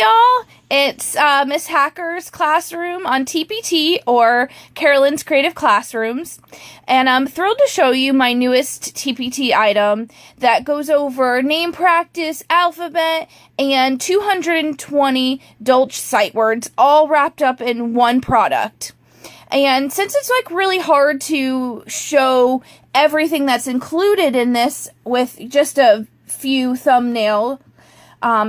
y'all, it's Miss Hacker's classroom on TPT, or Carolyn's Creative Classrooms, and I'm thrilled to show you my newest TPT item that goes over name practice, alphabet, and 220 Dolch sight words, all wrapped up in one product. And since it's like really hard to show everything that's included in this with just a few thumbnail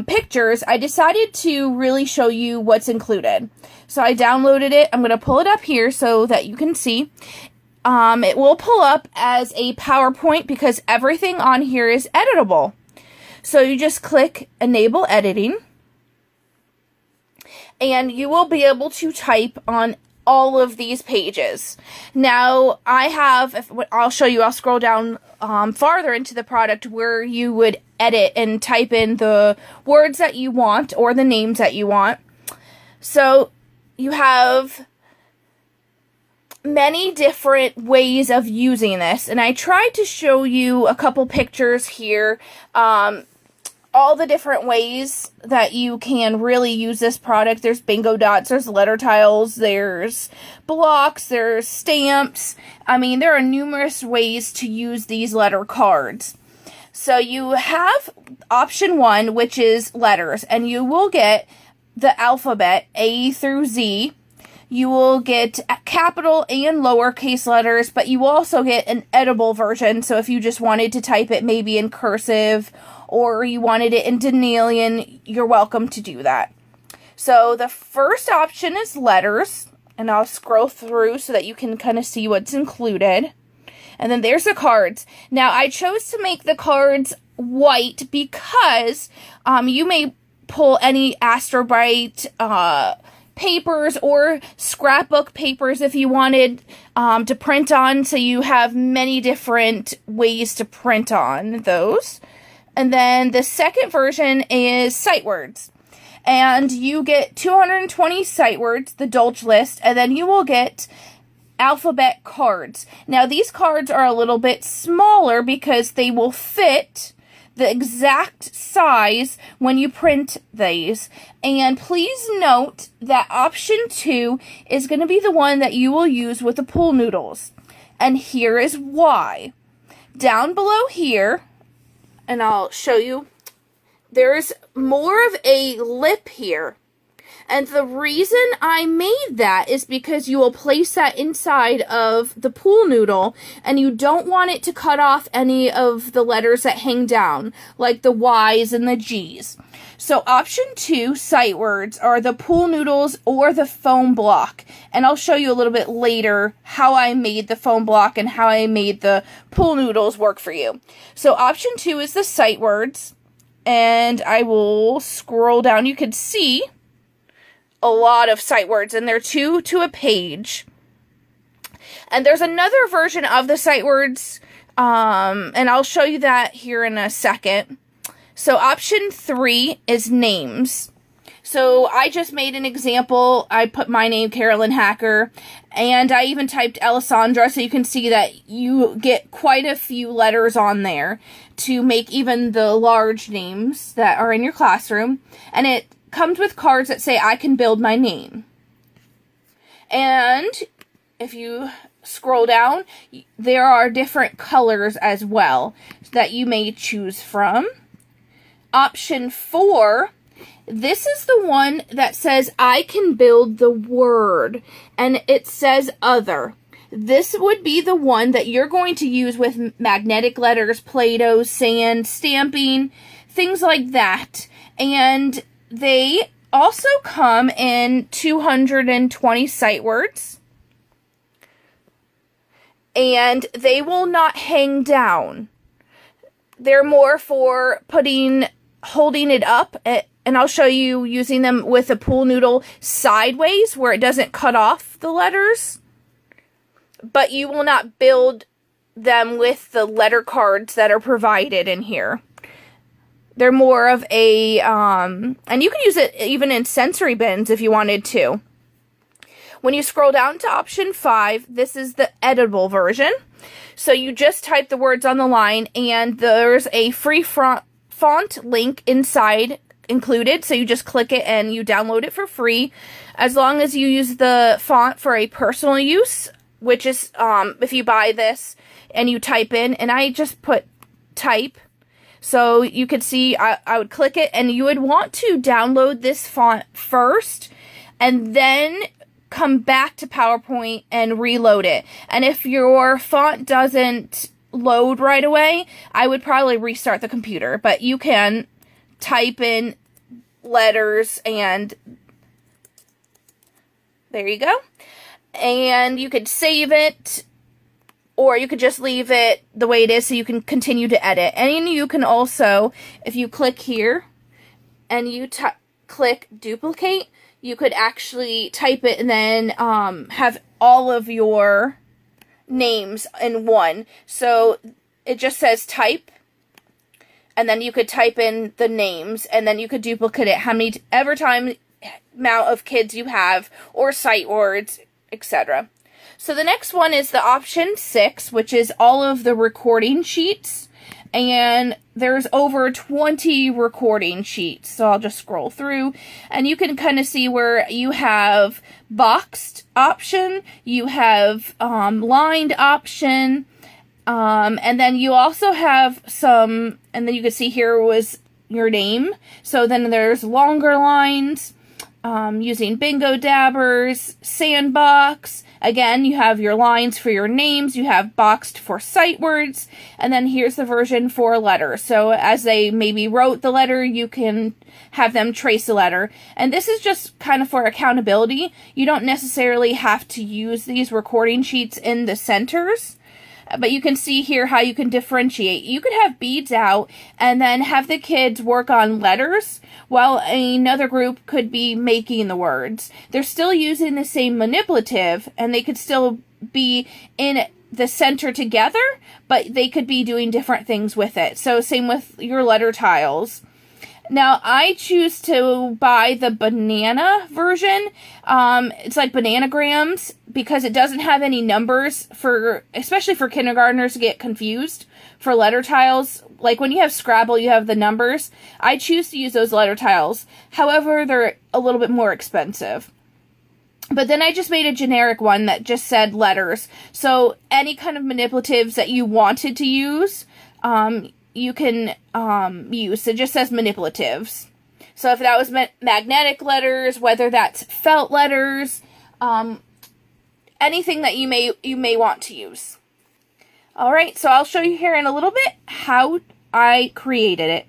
pictures, I decided to really show you what's included. So I downloaded it. I'm going to pull it up here so that you can see. It will pull up as a PowerPoint because everything on here is editable. So you just click Enable Editing, and you will be able to type on all of these pages. Now, I'll show you, I'll scroll down farther into the product where you would edit and type in the words that you want or the names that you want. So you have many different ways of using this, and I tried to show you a couple pictures here, all the different ways that you can really use this product. There's bingo dots, there's letter tiles, there's blocks, there's stamps. I mean, there are numerous ways to use these letter cards. So you have option 1, which is letters, and you will get the alphabet A through Z. You will get capital and lowercase letters, but you will also get an editable version. So if you just wanted to type it maybe in cursive, or you wanted it in Danielian, you're welcome to do that. So the first option is letters, and I'll scroll through so that you can kind of see what's included. And then there's the cards. Now, I chose to make the cards white because you may pull any Astrobrite papers or scrapbook papers if you wanted to print on, so you have many different ways to print on those. And then the second version is sight words, and you get 220 sight words, the Dolch list, and then you will get alphabet cards. Now, these cards are a little bit smaller because they will fit the exact size when you print these. And please note that option 2 is going to be the one that you will use with the pool noodles. And here is why. Down below here, and I'll show you, there's more of a lip here. And the reason I made that is because you will place that inside of the pool noodle, and you don't want it to cut off any of the letters that hang down, like the Y's and the G's. So option 2, sight words, are the pool noodles or the foam block. And I'll show you a little bit later how I made the foam block and how I made the pool noodles work for you. So option 2 is the sight words, and I will scroll down. You can see a lot of sight words, and they're 2 to a page. And there's another version of the sight words, and I'll show you that here in a second. So option 3 is names. So I just made an example. I put my name, Carolyn Hacker, and I even typed Alessandra, so you can see that you get quite a few letters on there to make even the large names that are in your classroom. And it comes with cards that say, I can build my name. And if you scroll down, there are different colors as well that you may choose from. Option 4, this is the one that says, I can build the word, and it says other. This would be the one that you're going to use with magnetic letters, Play-Doh, sand, stamping, things like that. And they also come in 220 sight words, and they will not hang down. They're more for holding it up, and I'll show you using them with a pool noodle sideways where it doesn't cut off the letters, but you will not build them with the letter cards that are provided in here. They're more of a, and you can use it even in sensory bins if you wanted to. When you scroll down to option 5, this is the editable version. So you just type the words on the line, and there's a free font link inside included, so you just click it and you download it for free, as long as you use the font for a personal use, which is if you buy this and you type in, and I just put type, so you could see I would click it, and you would want to download this font first and then come back to PowerPoint and reload it. And if your font doesn't load right away, I would probably restart the computer, but you can type in letters, and there you go. And you could save it, or you could just leave it the way it is so you can continue to edit. And you can also, if you click here and you click duplicate, you could actually type it and then have all of your names in one. So it just says type, and then you could type in the names, and then you could duplicate it however amount of kids you have, or sight words, etc. So the next one is the option 6, which is all of the recording sheets. And there's over 20 recording sheets. So I'll just scroll through, and you can kind of see where you have boxed option, you have lined option, and then you also have some, and then you can see here was your name. So then there's longer lines, using bingo dabbers, sandbox. Again, you have your lines for your names, you have boxed for sight words, and then here's the version for letters. So as they maybe wrote the letter, you can have them trace the letter. And this is just kind of for accountability. You don't necessarily have to use these recording sheets in the centers, but you can see here how you can differentiate. You could have beads out and then have the kids work on letters while another group could be making the words. They're still using the same manipulative, and they could still be in the center together, but they could be doing different things with it. So same with your letter tiles. Now, I choose to buy the banana version. It's like bananagrams, because it doesn't have any numbers, especially for kindergartners to get confused for letter tiles. Like when you have Scrabble, you have the numbers. I choose to use those letter tiles. However, they're a little bit more expensive. But then I just made a generic one that just said letters. So any kind of manipulatives that you wanted to use, you can use. It just says manipulatives. So if that was magnetic letters, whether that's felt letters, anything that you may want to use. Alright, so I'll show you here in a little bit how I created it.